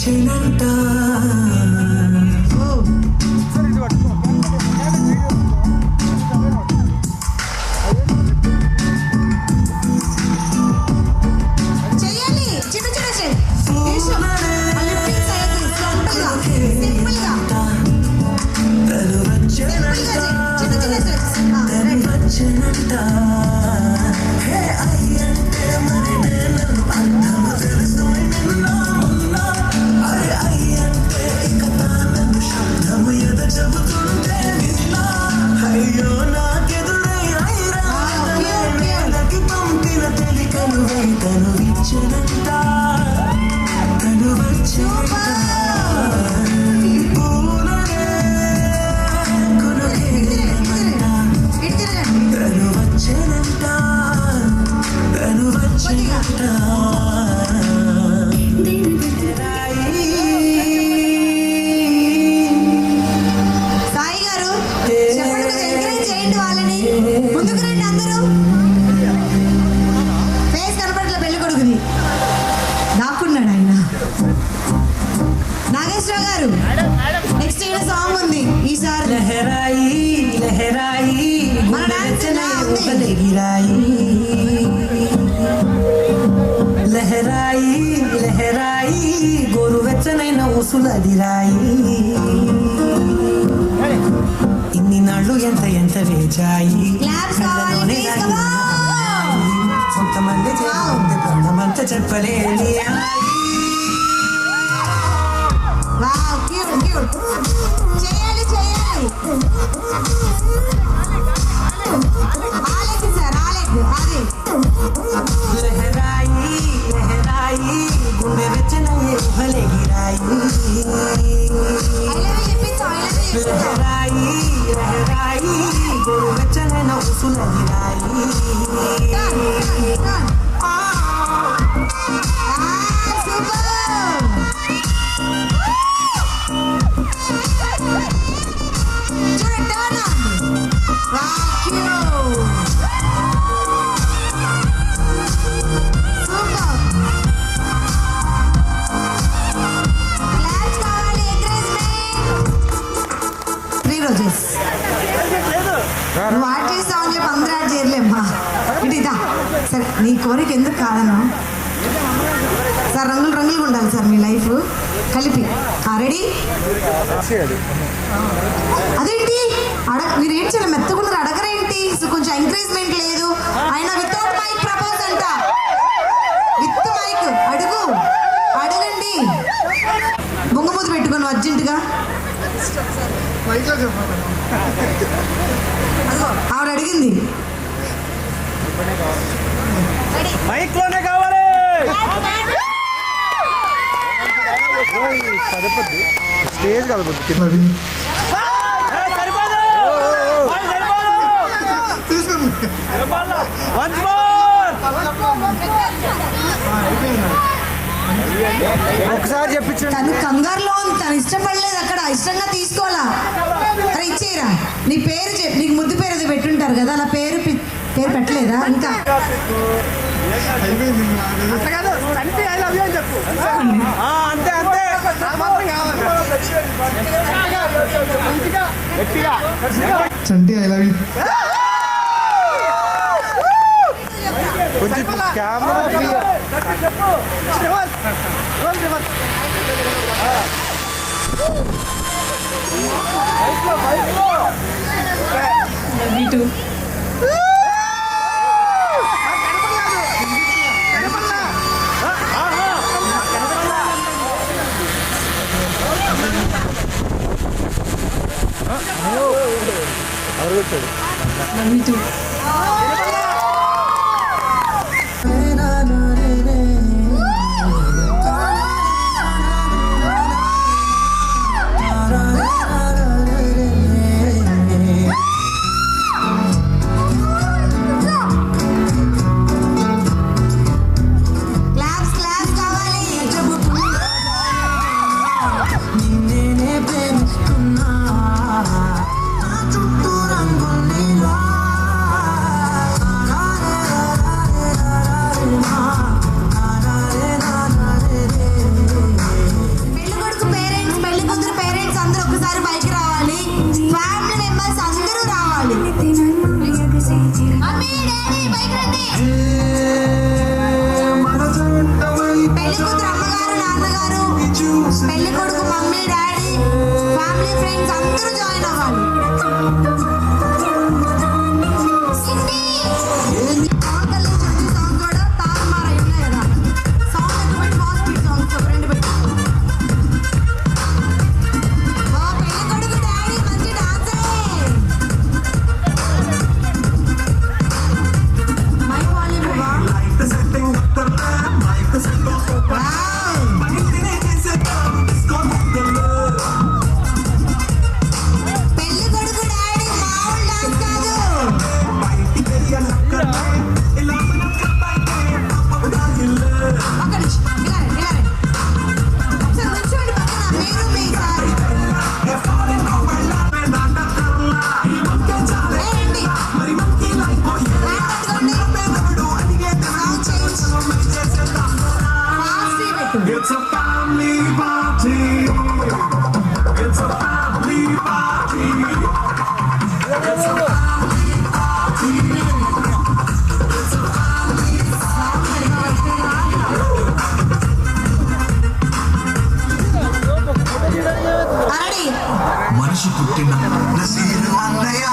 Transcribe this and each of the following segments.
వచ్చేనంట లహరాయి లహరాయి గోరువెచ్చనైన ఊసులదిరాయి ఇన్ని నాళ్ళు ఎంత ఎంత వేచాయి కొంతమంది ప్రాణమంత చెప్పలేని చేయాలి చేయాలి లహరాయి లహరాయి గుండె వెచ్చనయ్యే భలే గిరాయి లహరాయి లహరాయి గోరు వెచ్చనైన ఉసుల గిరాయి నువ్వు యాడ్ చేస్తావు అని చెప్పి అందరూ యాడ్ చేయలేమ్మా ఇటు ఇదా సరే నీ కోరిక ఎందుకు కాదను సార్ రంగులు రంగులుగా ఉండాలి సార్ మీ లైఫ్ కలిపి రెడీ అదేంటి మీరు ఏంటి చాలా మెత్తకున్నారు అడగరేంటి కొంచెం ఎంకరేజ్మెంట్ లేదు ఆయన వితౌట్ మైక్ ప్రపోజ్ అంట విత్ మైక్ అడగండి బొంగమూతి పెట్టుకోను అర్జెంటుగా ఆవిడ అడిగింది మైక్ లోనే కావాలి స్టేజ్ కలపద్దు ఒకసారి చెప్పించండి. తను కంగారులో తను ఇష్టపడలేదు అక్కడ ఇష్టంగా తీసుకోవాలా అరే ఇచ్చేయరా నీ పేరు నీకు ముద్దు పేరు అది పెట్టుంటారు కదా అలా పేరు పెట్టలేదా ఇంకా అంతే అంతే చంటి ఐ లవ్ యూ కొంచెం కెమెరా పెళ్లి కూతురు అమ్మగారు నాన్నగారు, పెళ్లి కొడుకు మమ్మీ డాడీ, ఫ్యామిలీ ఫ్రెండ్స్ అందరూ జాయిన్ అవ్వాలి. It's a family party. It's a family party. It's a family party. It's a family ఆడి మనిషి పుట్టిన నసీరు అన్నయ్య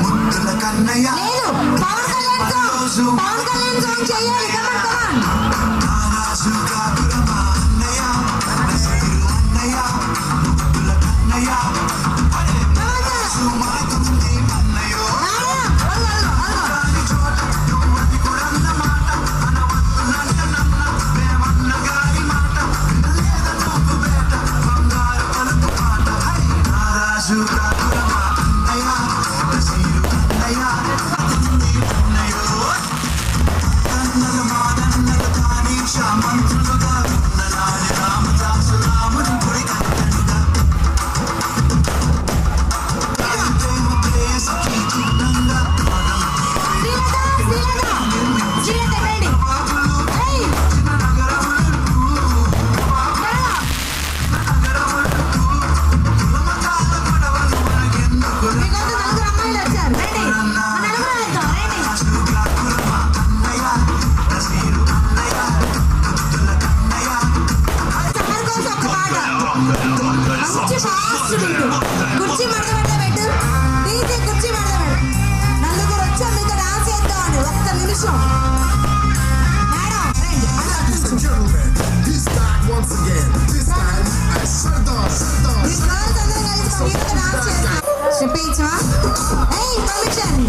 ముద్దుల కన్నయ్య లేదు పవన్ కళ్యాణ్ సాంగ్ చేయాలి. కమాన్ రాజు కాకురమ అన్నయ్య నసీరు అన్నయ్య ముద్దుల కన్నయ్య సుమాతుంది అన్నయ్యో కాని చోట నువ్వది కూడా మాట అనవద్దునంట నన్న ప్రేమన్న గారి మాట లేదా నువ్వు బేట బంగారు పలుకు పాట రాజు కాకురమ అన్నయ్య నసీరు అన్నయ్య అన్నయ్యో కన్నల మాదన్నల కాని మంత్రులుగా ఉన్ననాడి రామదాసు రాముని గుడి కట్టడుగా ప్రేమకి చిన్నంగా కుర్చీ మడత పెట్టు, డీజే కుర్చీ మడత పెట్టు. నలుగురు వచ్చాం మీతో డాన్స్ చేద్దామని. ఒక్క నిమిషం మేడం రండి. Ladies and gentlemen, he's back once again. This time as Sardar. ఈ girls అందరూ కలిసి మీతో డాన్స్ చేస్తాం. స్టెప్ వేయించవా? ఏయ్ పర్మిషన్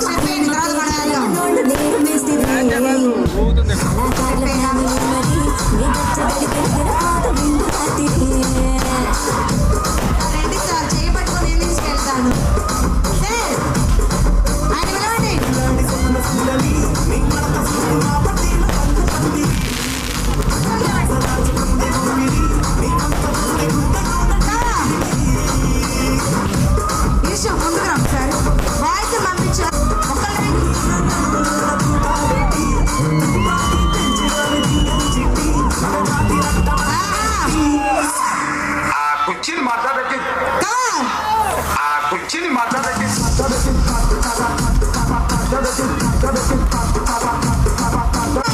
స్టెప్ వేయండి, తర్వాత పడాలి. రండి సార్, చేపట్టుకొని నేను తీసుకెళ్తాను. సార్ ఆయన పిలవండి. ఈషు ముందుకు రా సార్. బాయ్స్ పంపించారు. ఒక్కరు రండి. కుర్చీని మాట్లాడకి Come on. కుర్చీని మాట్లాడకి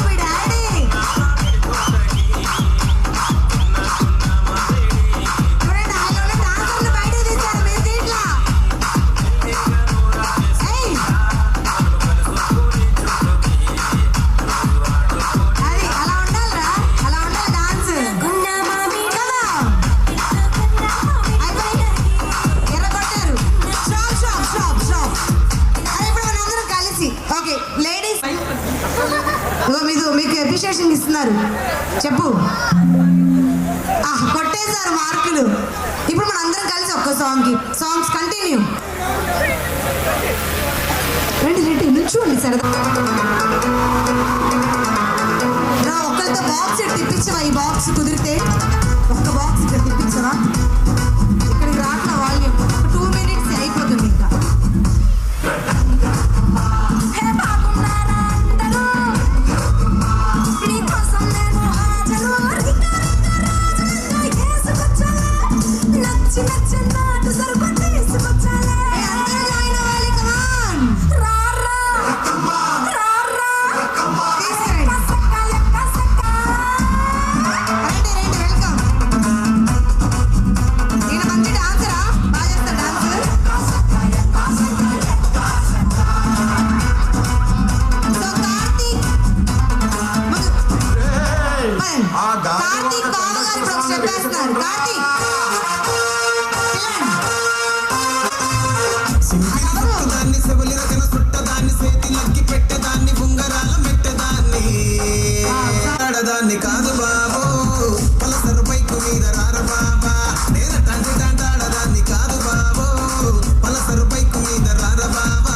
మీ డాడీ చూడండి, ఆయన ఉన్న డాన్సర్లు బయటకు తీశారు. మీరు దీంట్లో ఏయ్ అది అలా ఉండాలిరా, అలా ఉండాలి డాన్స్. ఎర్రగొట్టారు. స్టాప్. అది ఇప్పుడు మనందరం కలిసి ఓకే లేడీస్ మీకు అప్రిషియేషన్ ఇస్తున్నారు. చెప్పు. కొట్టేశారు మార్కులు. ఇప్పుడు మనం అందరం కలిసి ఒక్క సాంగ్స్ కంటిన్యూ. రండి నిల్చోండి సరదా. ఒక్కరితో బాక్స్ తిప్పించవా? ఈ బాక్స్ కుదిరితే ఒక్క బాక్స్ ఇక్కడ తిప్పించవా? ఇక్కడికి రాట్లా వాల్యూమ్. 2 minutes అయిపోతుంది ఇంకా. దాన్ని సెవలి రకన సుట్టదాన్ని సేతి లగ్గి పెట్టేదాన్ని ఉంగరాల మెట్టేదాన్ని ఆడదాన్ని కాదు బాబు పలసరు బైకు మీద రార బాబా నేను తండ్రి తంటాడదాన్ని కాదు బాబు పలసరు బైకు మీద రార బాబా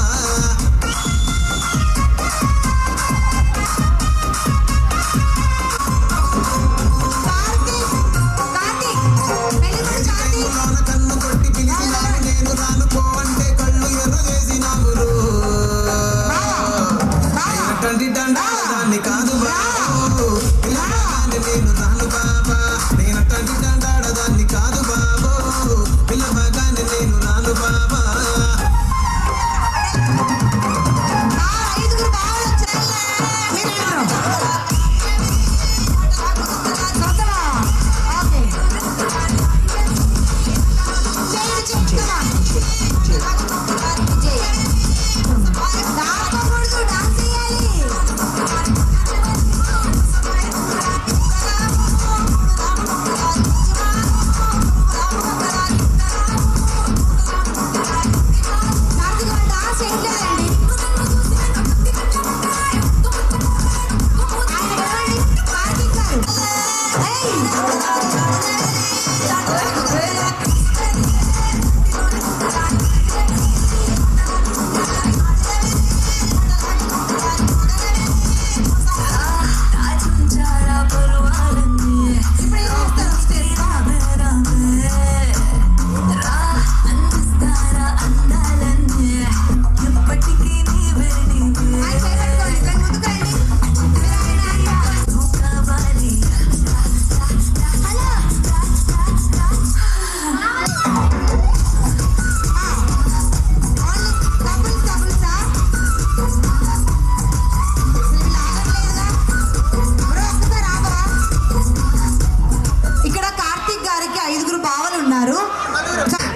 కన్ను కొట్టి పిలిచినాను నేను రాను పో అంటే కళ్ళు ఎర్ర చేసినామురు తండ్రి తంటాడదాన్ని కాదు బాబు పిల్లగానే నేను రాను బాబా నేను తండ్రి తంటాడదాన్ని కాదు బాబు పిల్లగానే నేను రాను బాబా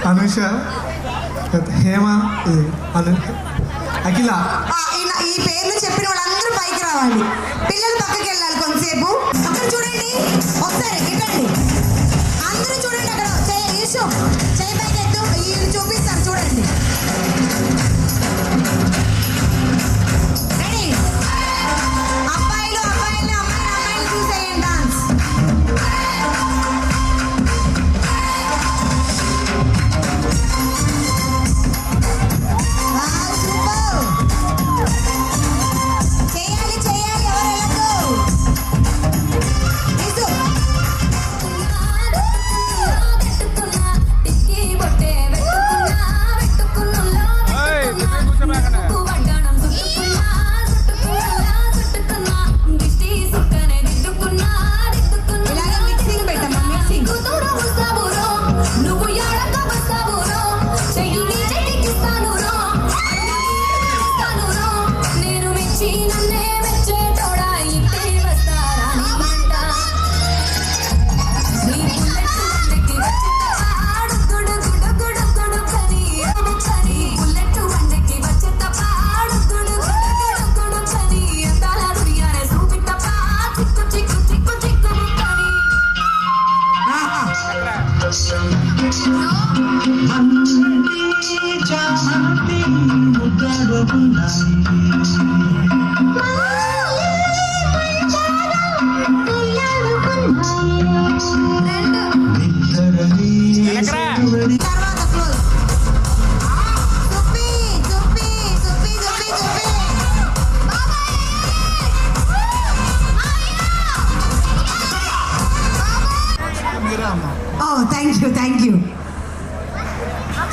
అనుష, హేమ, అఖిల. ఈ పేర్లు చెప్పిన వాళ్ళందరూ పైకి రావాలి. పిల్లలు పక్కకి వెళ్ళాలి కొంతసేపు. అక్కడ చూడండి, ఒకసారి ఇటండి, అందరూ చూడండి. అక్కడ చేయి పైకి ఎత్తు, ఇది చూపిస్తారు చూడండి. రెడీ? అబ్బాయిలు అమ్మాయిలు, అమ్మాయిలు చూసేయండి డాన్స్.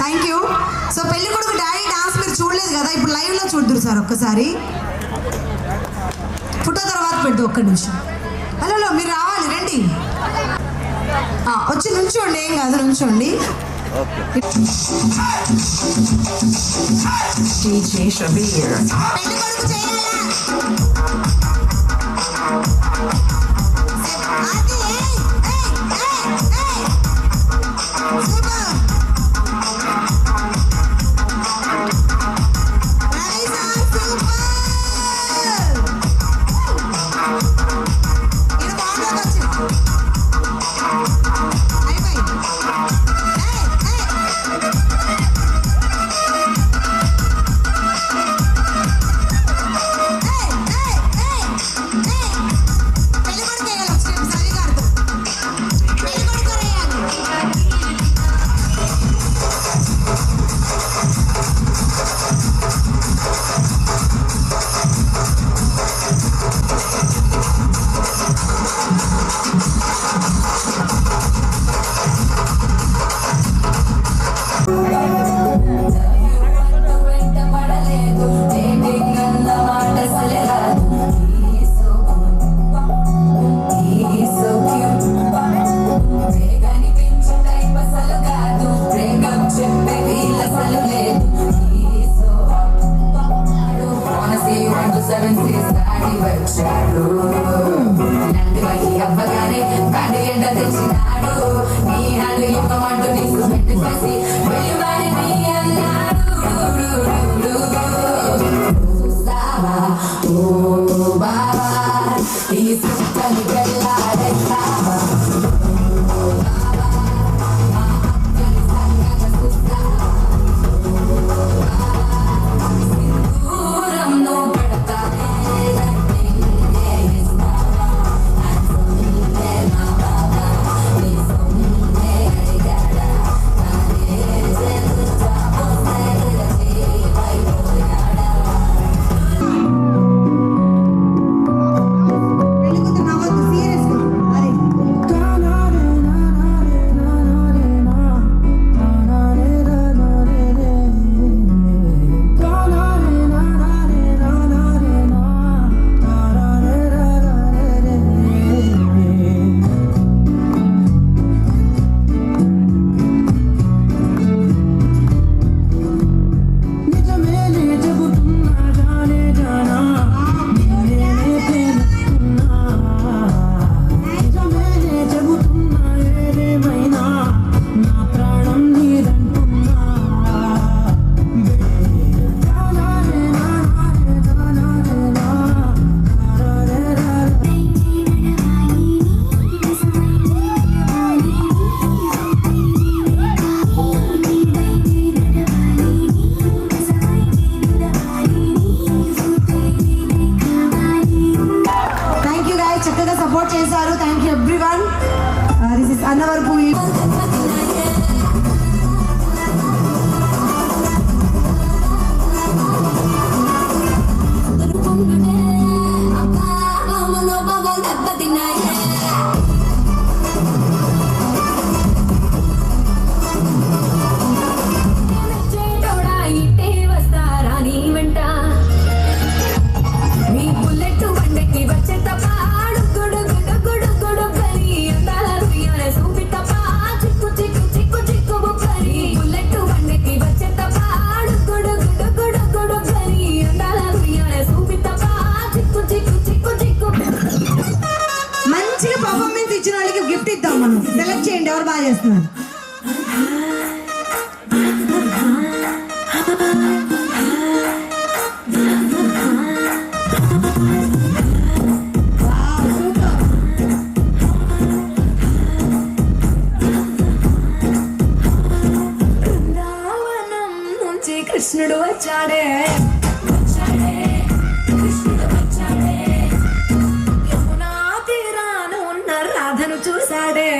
Thank you. సో పెళ్లి కొడుకు డాడీ డాన్స్ మీరు చూడలేదు కదా, ఇప్పుడు లైవ్ లో చూద్దరు సార్. ఒక్కసారి ఫోటో తర్వాత పెడదు. ఒక్క నిమిషం. హలో, మీరు రావాలి, రండి. వచ్చి నుంచోండి, ఏం కాదు, నుంచోండి. పెళ్లి కొడుకు చేయాలా? కృష్ణుడు వచ్చాడే యమునా తీరాన ఉన్న రాధను చూశాడే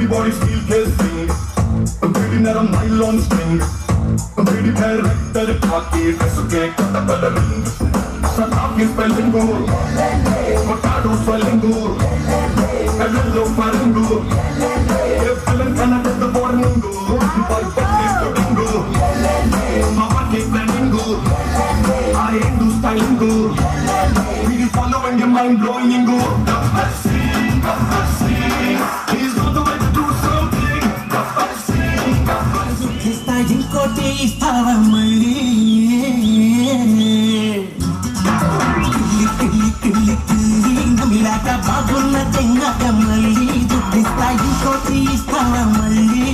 Body steel casing, a pretty narrow nylon string, a pretty character khaki dress ke coloring. Sataki spelling go, potato spelling go, a yellow spelling go. If villain cannot get the warning go, purple is coding go, mama keep planning go, I ain't do styling go. We will follow and your mind blowing go. He's not the way to do something. ఇంకోటి ఇస్తావా మళ్ళీ కిల్లి కిల్లి కిల్లి నమిలాట బాగున్న తెంగట మళ్ళీ దుడ్డిస్తా ఇంకోటి ఇస్తావా మళ్ళీ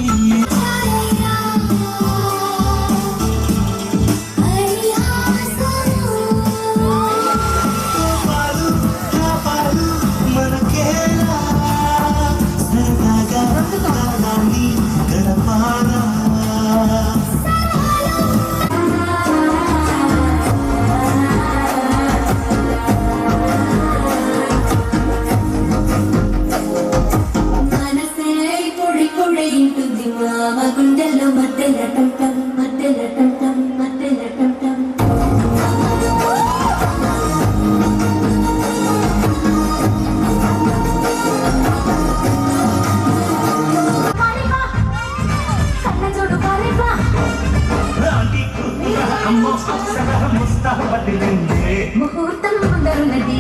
ముహూర్తం ముందరున్నది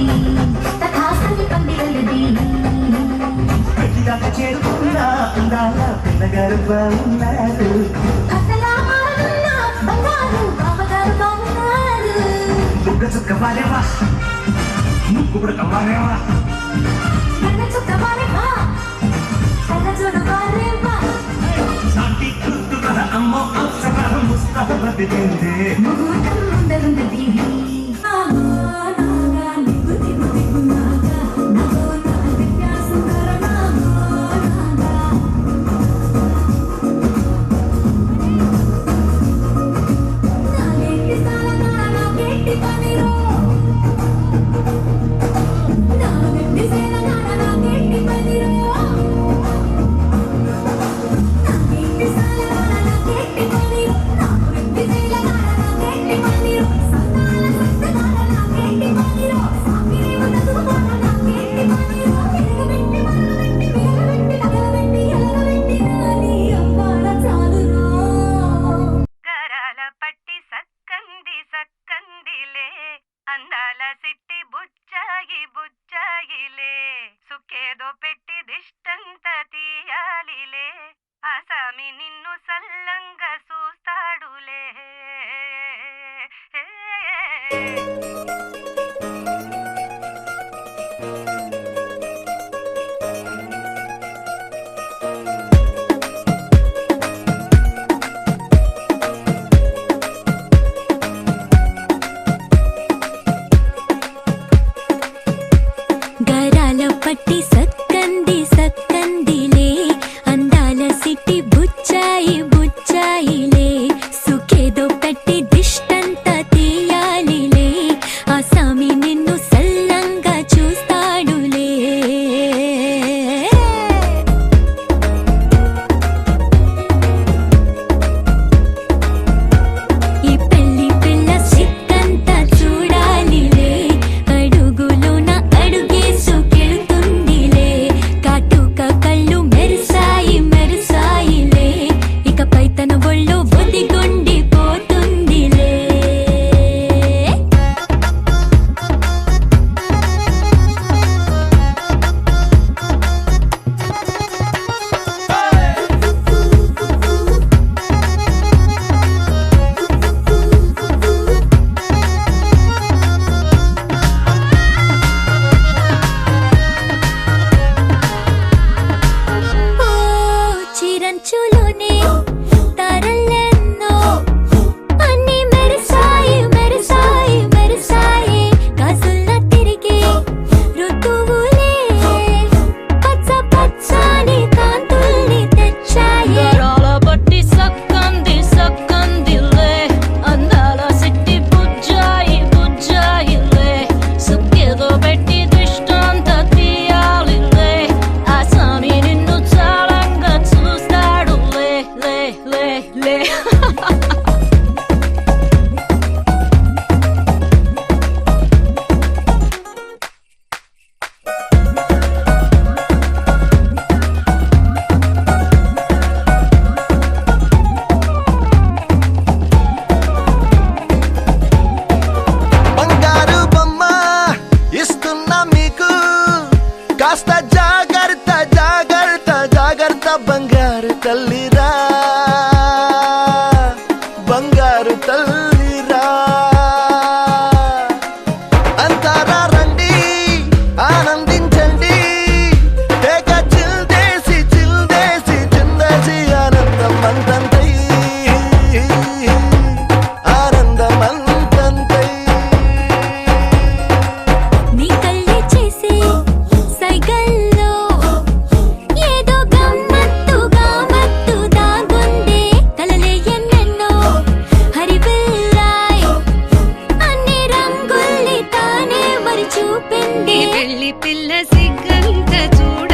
తథాస్తు పందిరన్నది చేరుకున్నా అందాల పిల్లగారు బాగున్నారు అసలా మారున్న బంగారు బావగారు బాగున్నారు దుగ్గ చుక్క వారేవా నువ్వు కూడా కమ్మారేవా కన్న చుక్క వారేవా కన్న చూడు వారేవా నాటి కృతుగా అమ్మో అప్సర ముస్తాబదింది ముహూర్తం ముందరున్నది Thank you. బుచ్చాయి బుచ్చాయిలే సుఖేదో పెట్టి దిష్టంత తీయాలిలే ఆసామి నిన్ను సల్లంగా చూస్తాడులే గరాల పట్టి సక్కంది సక్కందిలే అందాల సిట్టి బుచ్చాయి బుచ్చాయిలే సుఖేదో పెట్టి దిష్టంత తీయాలిలే ఆసామి నిన్ను సల్లంగా చూస్తాడులే ఈ పెళ్లి పిల్ల సిక్కంతా చూడాలిలే అడుగులోన అడుగేసుకెళ్తుందిలే కాటుక కళ్ళు మెరిసాయి మెరిసాయిలే ఇకపై తన ఒళ్ళు ఒదిగొండిపోతుందిలే ఓ చిరంచులోనే తారలెన్నో అన్ని మెరిసాయి మెరిసాయి మెరిసాయి గాజుల్లా తిరిగే ఋతువులే పచ్చ పచ్చని కాంతుల్ని తెచ్చాయి గరాల పట్టి సక్కంది సక్కందిలే అందాల సిట్టి బుజ్జాయి బుజ్జాయిలే సుఖేదో పెట్టి దిష్టంత తీయాలిలే ఆసామి నిన్ను చాలంగా చూస్తాడు లే లే లే లే బంగారు బొమ్మ ఇస్తున్నా మీకు కాస్త జాగ్రత్త జాగ్రత్త జాగ్రత్త బంగారు తల్లిరా బంగారు తల్లిరా అంతారా రండి ఆనందించండి తెగ చిల్దేసి చిల్దేసి చిందేసి ఆనందం అంతంతై ఆనందం అంతంతై నీ కళ్ళే చేసే సైగల్లో ఏదో గమ్మత్తుగా మత్తు దాగుందే కలలే ఎన్నెన్నో హరివిల్లాయ్ అన్ని రంగుల్ని తానే మరి చూపింది పెళ్లి పిల్ల సిగ్గంత చూడ